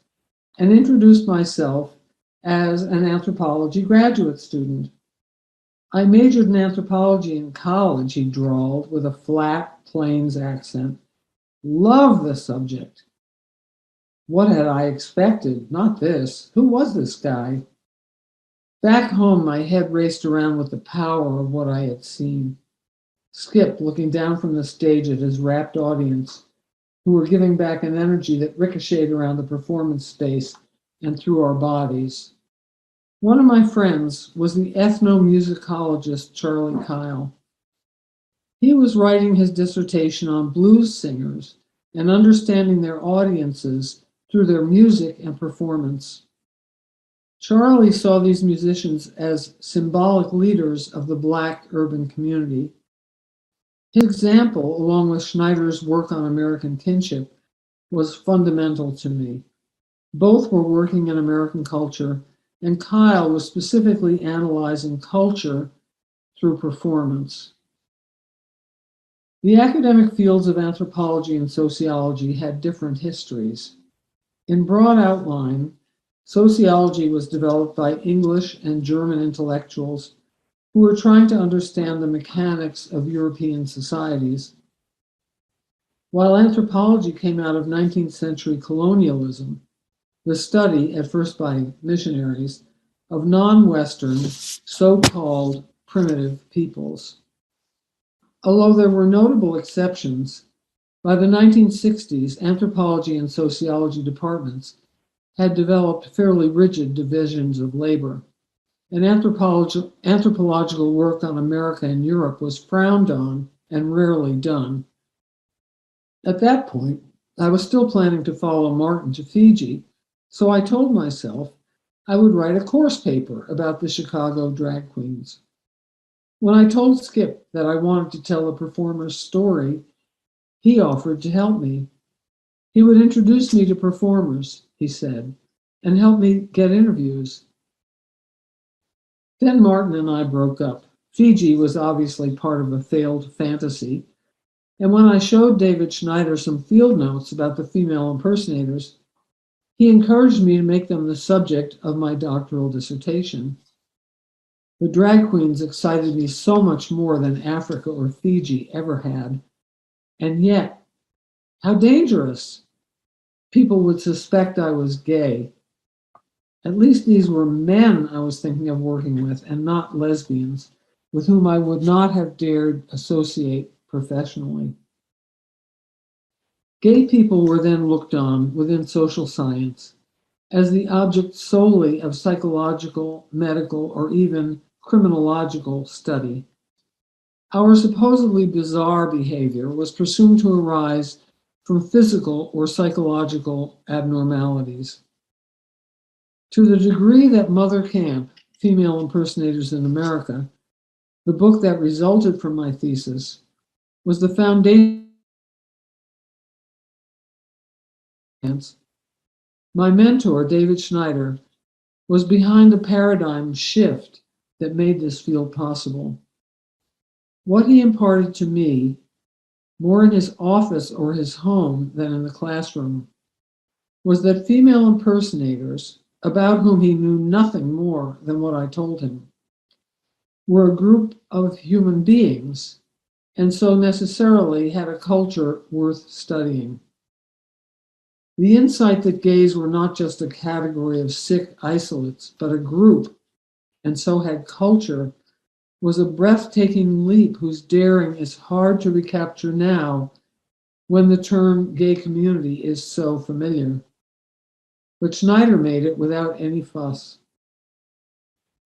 and introduced myself as an anthropology graduate student. I majored in anthropology in college, he drawled with a flat Plains accent. Love the subject. What had I expected? Not this. Who was this guy? Back home, my head raced around with the power of what I had seen. Skip looking down from the stage at his rapt audience, who were giving back an energy that ricocheted around the performance space and through our bodies. One of my friends was the ethnomusicologist Charlie Kyle. He was writing his dissertation on blues singers and understanding their audiences through their music and performance. Charlie saw these musicians as symbolic leaders of the Black urban community. His example, along with Schneider's work on American kinship, was fundamental to me. Both were working in American culture, and Kyle was specifically analyzing culture through performance. The academic fields of anthropology and sociology had different histories. In broad outline, sociology was developed by English and German intellectuals who were trying to understand the mechanics of European societies, while anthropology came out of 19th century colonialism, the study, at first by missionaries, of non-Western, so-called primitive peoples. Although there were notable exceptions, By the 1960s, anthropology and sociology departments had developed fairly rigid divisions of labor, and anthropological work on America and Europe was frowned on and rarely done. At that point, I was still planning to follow Martin to Fiji, so I told myself I would write a course paper about the Chicago drag queens. When I told Skip that I wanted to tell the performer's story, he offered to help me. He would introduce me to performers, he said, and help me get interviews. Then Martin and I broke up. Fiji was obviously part of a failed fantasy, and when I showed David Schneider some field notes about the female impersonators, he encouraged me to make them the subject of my doctoral dissertation. The drag queens excited me so much more than Africa or Fiji ever had. And yet, how dangerous! People would suspect I was gay. At least these were men I was thinking of working with, and not lesbians, with whom I would not have dared associate professionally. Gay people were then looked on within social science as the object solely of psychological, medical, or even criminological study. Our supposedly bizarre behavior was presumed to arise from physical or psychological abnormalities. To the degree that Mother Camp, Female Impersonators in America, the book that resulted from my thesis, was the foundation. My mentor, David Schneider, was behind the paradigm shift that made this field possible. What he imparted to me, more in his office or his home than in the classroom, was that female impersonators, about whom he knew nothing more than what I told him, were a group of human beings, and so necessarily had a culture worth studying. The insight that gays were not just a category of sick isolates, but a group, and so had culture, was a breathtaking leap whose daring is hard to recapture now when the term gay community is so familiar. But Schneider made it without any fuss.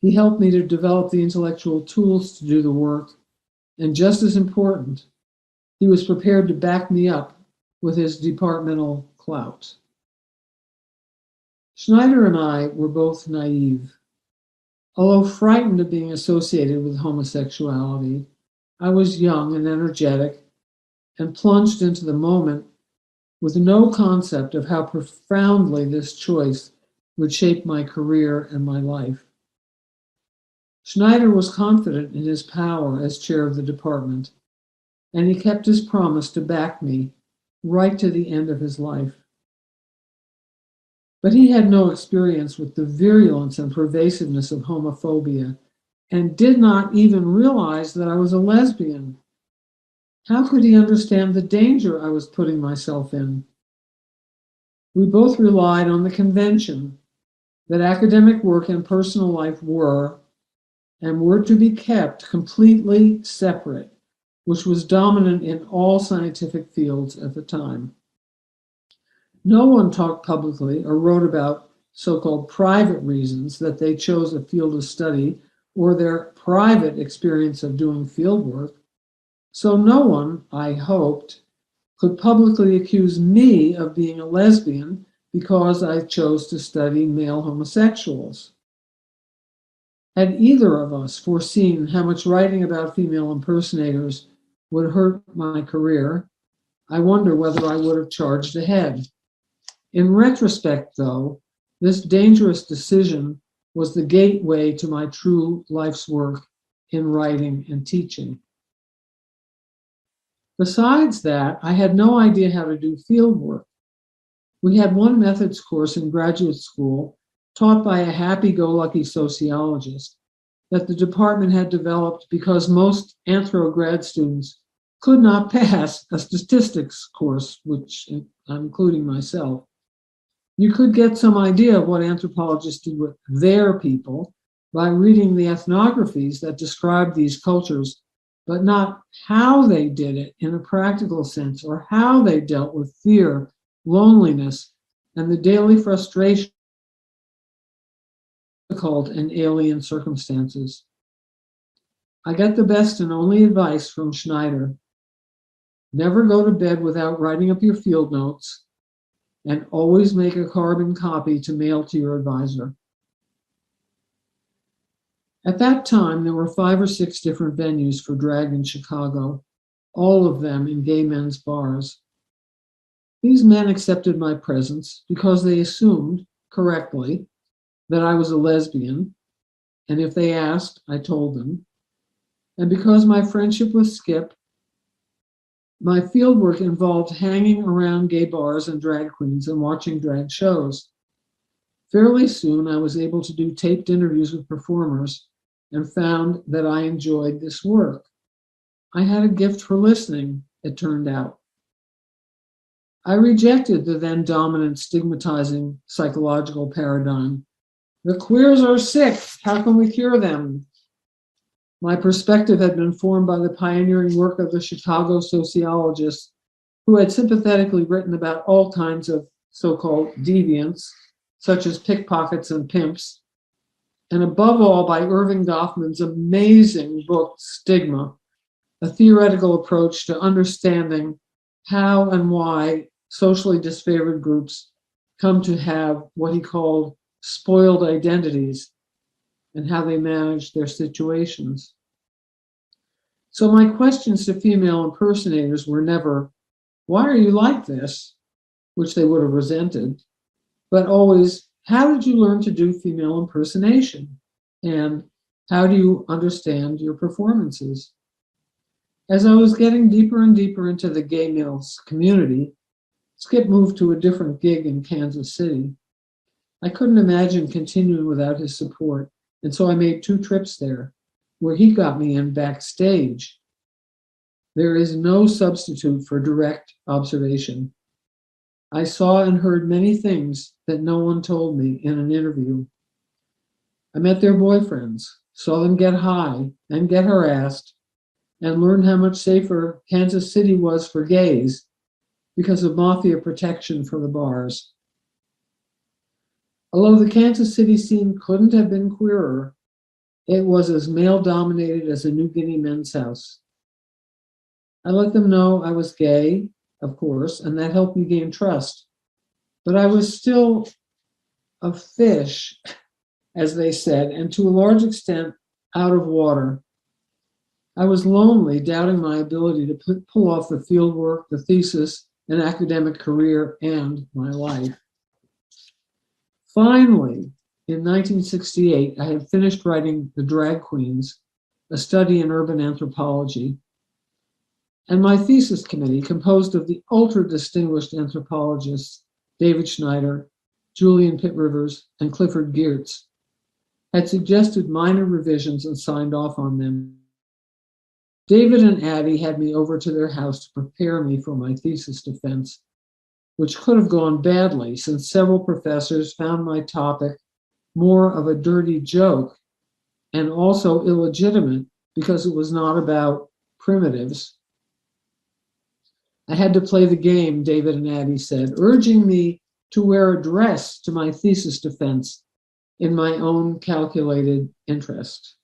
He helped me to develop the intellectual tools to do the work, and just as important, he was prepared to back me up with his departmental clout. Schneider and I were both naive. Although frightened of being associated with homosexuality, I was young and energetic and plunged into the moment with no concept of how profoundly this choice would shape my career and my life. Schneider was confident in his power as chair of the department, and he kept his promise to back me right to the end of his life. But he had no experience with the virulence and pervasiveness of homophobia and did not even realize that I was a lesbian. How could he understand the danger I was putting myself in? We both relied on the convention that academic work and personal life were and were to be kept completely separate, which was dominant in all scientific fields at the time. No one talked publicly or wrote about so-called private reasons that they chose a field of study or their private experience of doing field work. So no one, I hoped, could publicly accuse me of being a lesbian because I chose to study male homosexuals. Had either of us foreseen how much writing about female impersonators would hurt my career, I wonder whether I would have charged ahead. In retrospect, though, this dangerous decision was the gateway to my true life's work in writing and teaching. Besides that, I had no idea how to do field work. We had one methods course in graduate school taught by a happy-go-lucky sociologist that the department had developed because most anthro grad students could not pass a statistics course, which I'm including myself. You could get some idea of what anthropologists do with their people by reading the ethnographies that describe these cultures but not how they did it in a practical sense, or how they dealt with fear, loneliness, and the daily frustration of difficult and alien circumstances. I got the best and only advice from Schneider. Never go to bed without writing up your field notes, and always make a carbon copy to mail to your advisor. At that time, there were 5 or 6 different venues for drag in Chicago, all of them in gay men's bars. These men accepted my presence because they assumed, correctly, that I was a lesbian, and if they asked, I told them. And because my friendship with Skip, my fieldwork involved hanging around gay bars and drag queens and watching drag shows. Fairly soon, I was able to do taped interviews with performers and found that I enjoyed this work. I had a gift for listening, it turned out. I rejected the then dominant stigmatizing psychological paradigm. The queers are sick, how can we cure them? My perspective had been formed by the pioneering work of the Chicago sociologists who had sympathetically written about all kinds of so-called deviants, such as pickpockets and pimps, and above all by Irving Goffman's amazing book, Stigma, a theoretical approach to understanding how and why socially disfavored groups come to have what he called spoiled identities and how they manage their situations. So my questions to female impersonators were never, why are you like this? Which they would have resented, but always, how did you learn to do female impersonation? And how do you understand your performances? As I was getting deeper and deeper into the gay males community, Skip moved to a different gig in Kansas City. I couldn't imagine continuing without his support, and so I made 2 trips there, where he got me in backstage. There is no substitute for direct observation. I saw and heard many things that no one told me in an interview. I met their boyfriends, saw them get high and get harassed, and learned how much safer Kansas City was for gays because of mafia protection for the bars. Although the Kansas City scene couldn't have been queerer, it was as male-dominated as a New Guinea men's house. I let them know I was gay, of course, and that helped me gain trust. But I was still a fish, as they said, and to a large extent, out of water. I was lonely, doubting my ability to pull off the fieldwork, the thesis, an academic career, and my life. Finally, in 1968, I had finished writing The Drag Queens, a study in urban anthropology. And my thesis committee, composed of the ultra-distinguished anthropologists David Schneider, Julian Pitt-Rivers, and Clifford Geertz, had suggested minor revisions and signed off on them. David and Addie had me over to their house to prepare me for my thesis defense, which could have gone badly since several professors found my topic more of a dirty joke and also illegitimate because it was not about primitives. I had to play the game, David and Addie said, urging me to wear a dress to my thesis defense in my own calculated interest.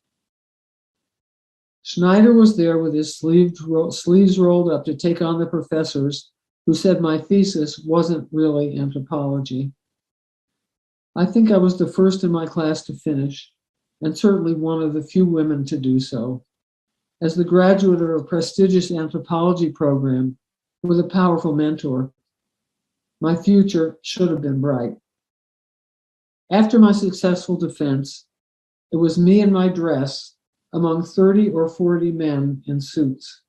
Schneider was there with his sleeves rolled up to take on the professors who said my thesis wasn't really anthropology. I think I was the first in my class to finish, and certainly one of the few women to do so. As the graduate of a prestigious anthropology program with a powerful mentor, my future should have been bright. After my successful defense, it was me and my dress among 30 or 40 men in suits.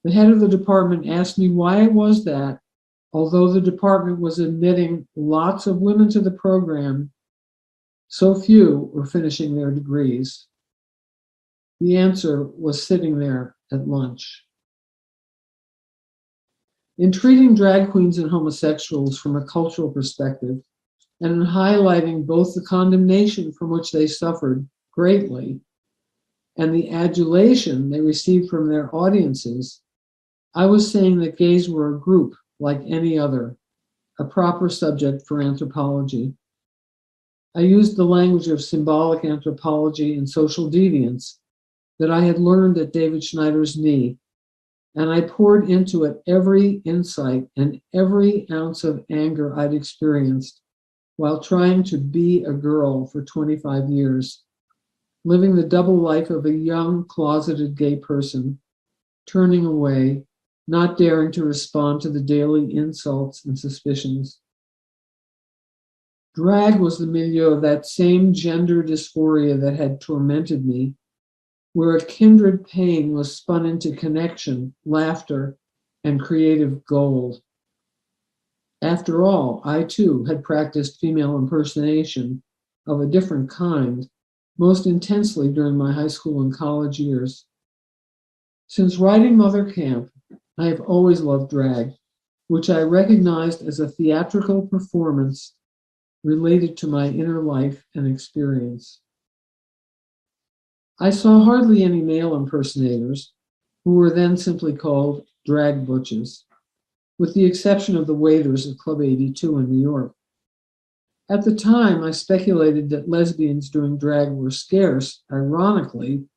The head of the department asked me why it was that, although the department was admitting lots of women to the program, so few were finishing their degrees. The answer was sitting there at lunch. In treating drag queens and homosexuals from a cultural perspective, and in highlighting both the condemnation from which they suffered greatly, and the adulation they received from their audiences, I was saying that gays were a group like any other, a proper subject for anthropology. I used the language of symbolic anthropology and social deviance that I had learned at David Schneider's knee, and I poured into it every insight and every ounce of anger I'd experienced while trying to be a girl for 25 years, living the double life of a young, closeted gay person, turning away, not daring to respond to the daily insults and suspicions. Drag was the milieu of that same gender dysphoria that had tormented me, where a kindred pain was spun into connection, laughter, and creative gold. After all, I too had practiced female impersonation of a different kind, most intensely during my high school and college years. Since writing Mother Camp, I have always loved drag, which I recognized as a theatrical performance related to my inner life and experience. I saw hardly any male impersonators, who were then simply called drag butches, with the exception of the waiters at Club 82 in New York. At the time, I speculated that lesbians doing drag were scarce, ironically,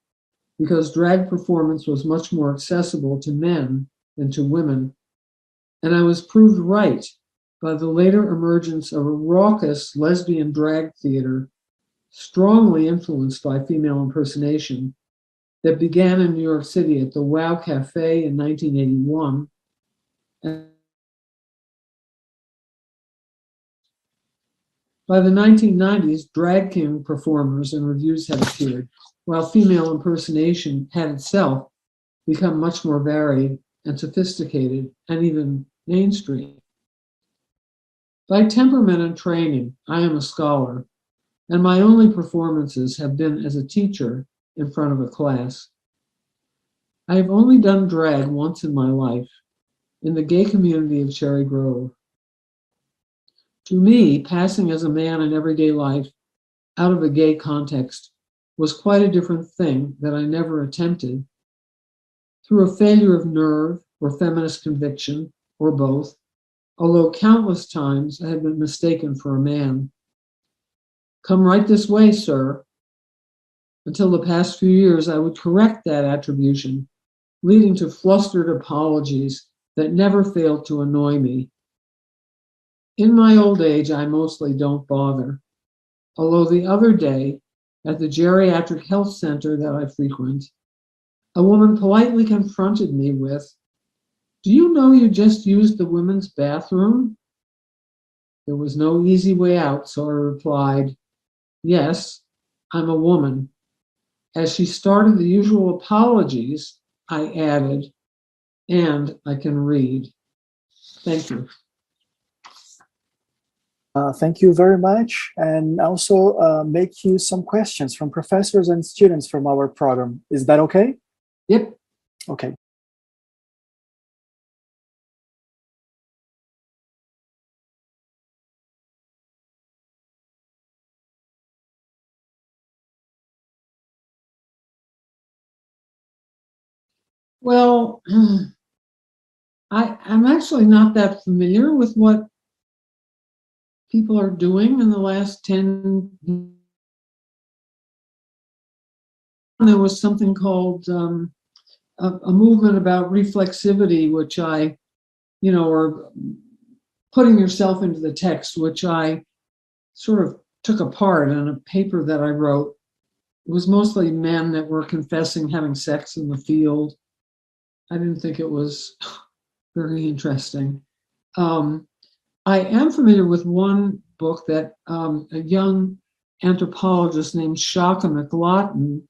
because drag performance was much more accessible to men than to women, and I was proved right by the later emergence of a raucous lesbian drag theater strongly influenced by female impersonation that began in New York City at the Wow Cafe in 1981. And by the 1990s, drag king performers and reviews had appeared, while female impersonation had itself become much more varied and sophisticated and even mainstream. By temperament and training, I am a scholar, and my only performances have been as a teacher in front of a class. I have only done drag once in my life, in the gay community of Cherry Grove. To me, passing as a man in everyday life out of a gay context was quite a different thing that I never attempted. Through a failure of nerve or feminist conviction, or both, although countless times I had been mistaken for a man. Come right this way, sir. Until the past few years, I would correct that attribution, leading to flustered apologies that never failed to annoy me. In my old age, I mostly don't bother. Although the other day, at the geriatric health center that I frequent, a woman politely confronted me with, "Do you know you just used the women's bathroom?" There was no easy way out, so I replied, "Yes, I'm a woman." As she started the usual apologies, I added, "And I can read." Thank you. Thank you very much, and also make you some questions from professors and students from our program. Is that okay? Yep. Okay. Well, I'm actually not that familiar with what people are doing in the last 10 years. There was something called a movement about reflexivity, which I, or putting yourself into the text, which I sort of took apart in a paper that I wrote. It was mostly men that were confessing having sex in the field. I didn't think it was very interesting. I am familiar with one book that a young anthropologist named Shaka McLaughlin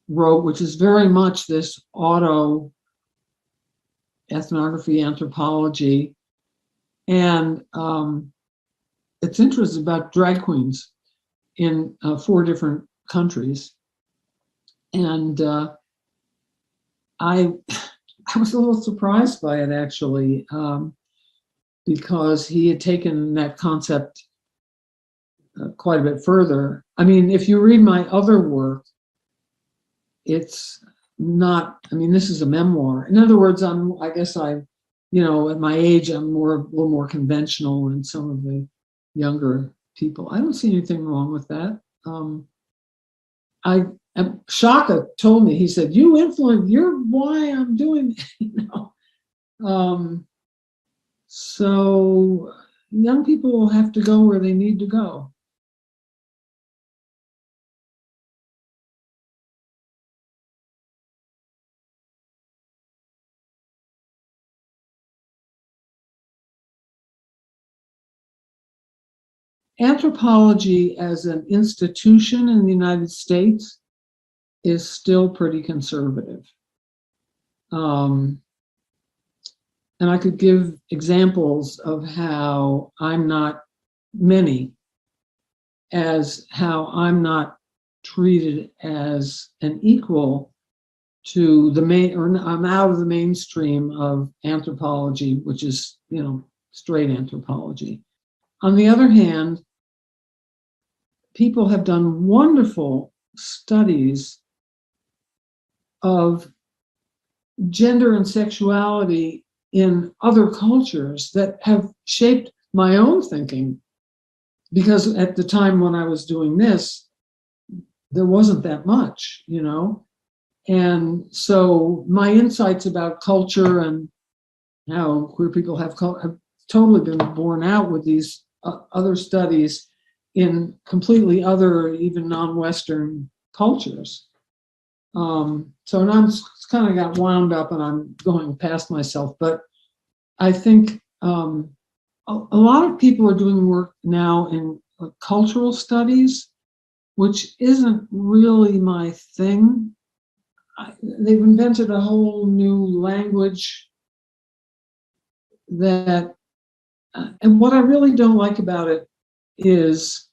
wrote, which is very much this ethnography anthropology. And it's interesting about drag queens in 4 different countries. And I was a little surprised by it, actually, because he had taken that concept quite a bit further. I mean, if you read my other work, it's not, I mean, this is a memoir. In other words, at my age, I'm a little more conventional than some of the younger people. I don't see anything wrong with that. Shaka told me, he said, you're why I'm doing, so young people will have to go where they need to go. Anthropology as an institution in the United States is still pretty conservative. And I could give examples of how I'm not treated as an equal to I'm out of the mainstream of anthropology, which is, straight anthropology. On the other hand, people have done wonderful studies of gender and sexuality in other cultures that have shaped my own thinking. Because at the time when I was doing this, there wasn't that much, And so my insights about culture and how queer people have totally been borne out with these other studies in completely other, even non-Western cultures. So now I'm kind of got wound up and I'm going past myself, but I think a lot of people are doing work now in cultural studies, which isn't really my thing. They've invented a whole new language that, and what I really don't like about it is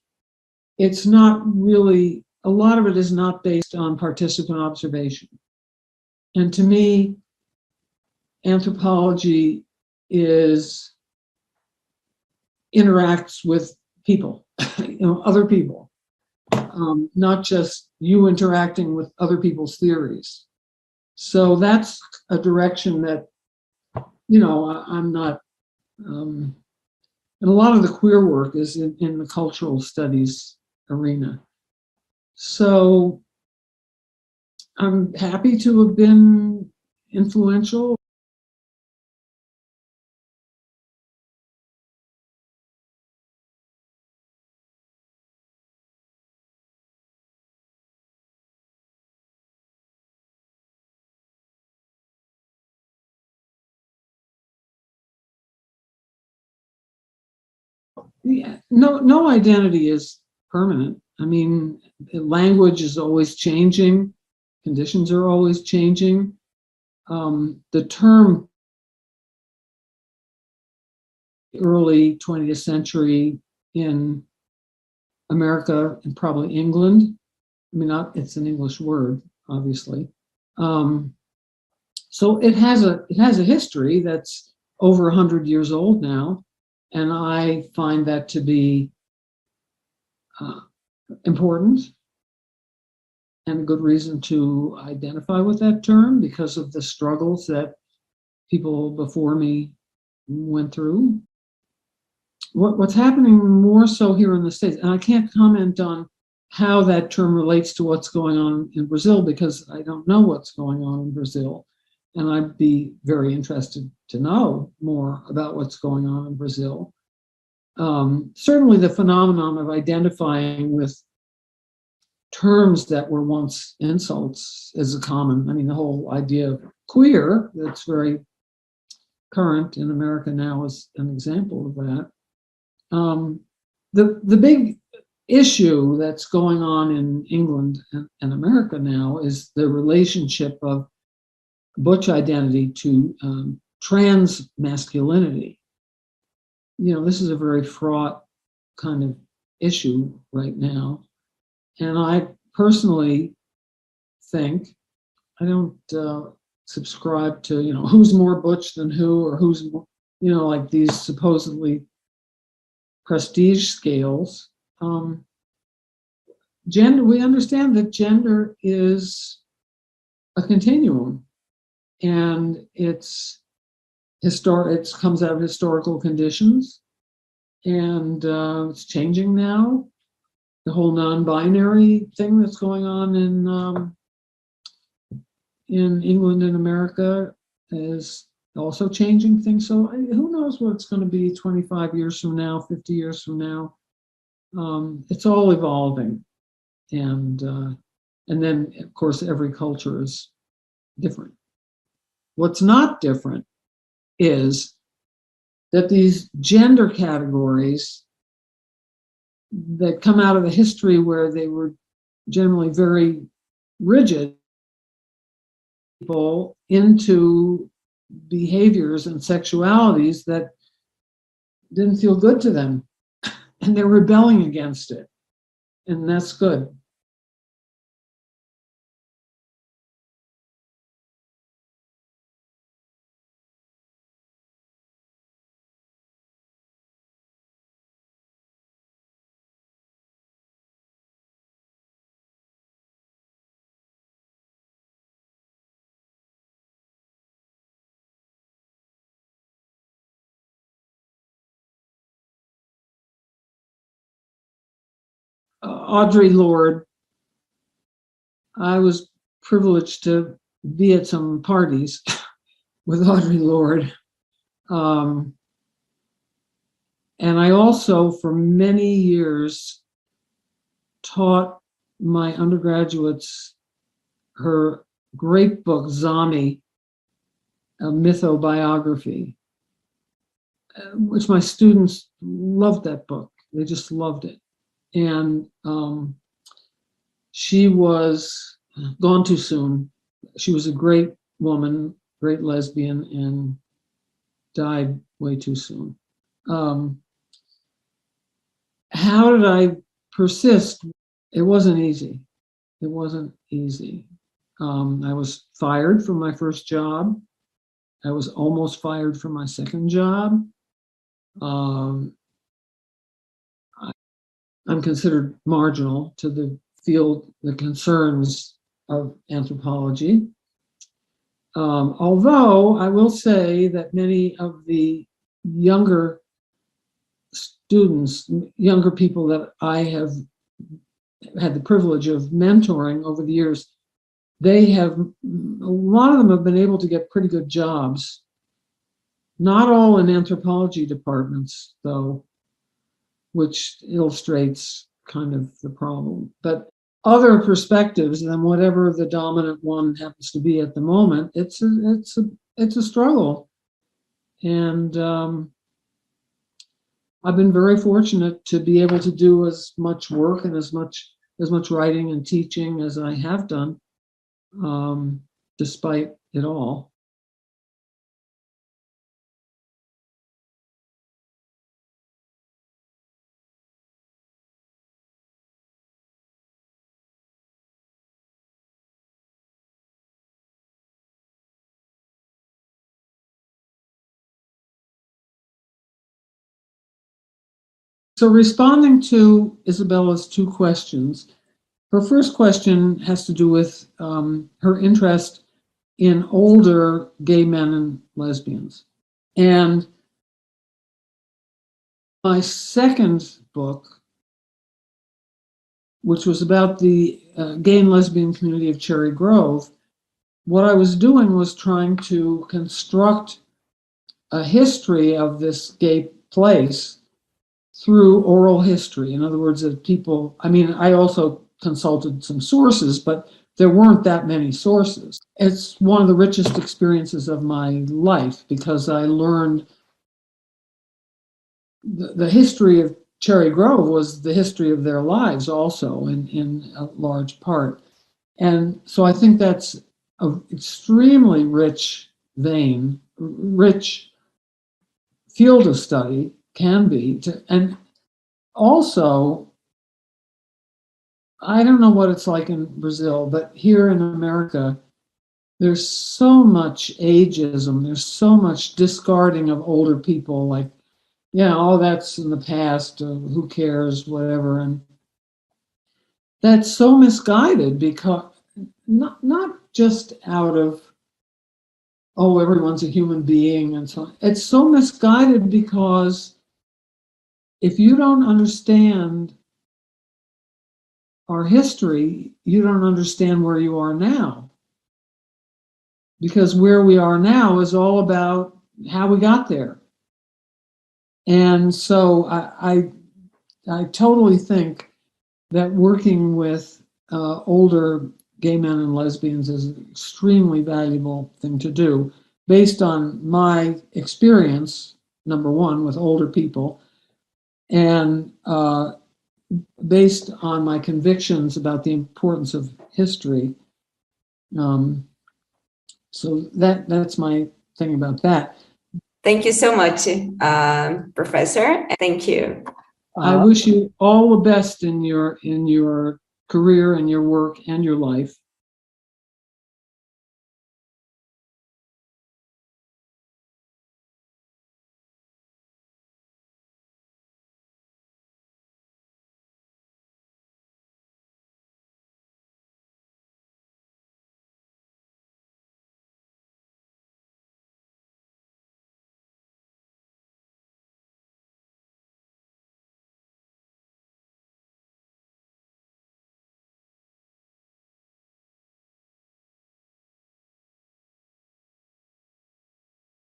it's not really, a lot of it is not based on participant observation. And to me, anthropology interacts with people, other people, not just you interacting with other people's theories. So that's a direction that, I'm not, and a lot of the queer work is in the cultural studies arena. So I'm happy to have been influential. Yeah, no identity is permanent. I mean, language is always changing, conditions are always changing. The term early 20th century in America and probably England, I mean, it's an English word, obviously. So it has a history that's over 100 years old now. And I find that to be important and a good reason to identify with that term because of the struggles that people before me went through. What's happening more so here in the States, and I can't comment on how that term relates to what's going on in Brazil because I don't know what's going on in Brazil. And I'd be very interested to know more about what's going on in Brazil. Certainly the phenomenon of identifying with terms that were once insults is a common, I mean, the whole idea of queer that's very current in America now is an example of that. The big issue that's going on in England and America now is the relationship of butch identity to trans masculinity. This is a very fraught kind of issue right now. And I personally think, I don't subscribe to, who's more butch than who, or who's, like these supposedly prestige scales. Gender, we understand that gender is a continuum, and it comes out of historical conditions, and it's changing now. The whole non-binary thing that's going on in England and America is also changing things. So who knows what it's going to be 25 years from now, 50 years from now. It's all evolving, and then of course every culture is different. What's not different is that these gender categories that come out of a history where they were generally very rigid people into behaviors and sexualities that didn't feel good to them, and they're rebelling against it, and that's good. Audre Lorde. I was privileged to be at some parties with Audre Lorde. And I also, for many years, taught my undergraduates her great book, Zami, a mythobiography, which my students loved that book. They just loved it. And she was gone too soon. She was a great woman, great lesbian, and died way too soon. How did I persist? It wasn't easy. It wasn't easy. I was fired from my first job. I was almost fired from my second job. I'm considered marginal to the field, the concerns of anthropology. Although I will say that many of the younger students, younger people that I have had the privilege of mentoring over the years, a lot of them have been able to get pretty good jobs. Not all in anthropology departments, though, which illustrates kind of the problem. But other perspectives than whatever the dominant one happens to be at the moment, it's a struggle. And I've been very fortunate to be able to do as much work and as much writing and teaching as I have done, despite it all. So responding to Isabella's two questions, her first question has to do with her interest in older gay men and lesbians. And my second book, which was about the gay and lesbian community of Cherry Grove, what I was doing was trying to construct a history of this gay place through oral history. In other words, that people, I also consulted some sources, but there weren't that many sources. It's one of the richest experiences of my life because I learned the history of Cherry Grove was the history of their lives also in a large part. And so I think that's an extremely rich vein, rich field of study can be. And also, I don't know what it's like in Brazil, but here in America, there's so much ageism, there's so much discarding of older people, like, oh, that's in the past, who cares, whatever. And that's so misguided because not just out of, oh, everyone's a human being and so on. It's so misguided because if you don't understand our history, you don't understand where you are now. Because where we are now is all about how we got there. And so I totally think that working with older gay men and lesbians is an extremely valuable thing to do, based on my experience, number one, with older people, and based on my convictions about the importance of history. So that's my thing about that. Thank you so much, Professor. Thank you. I wish you all the best in your career and your work and your life.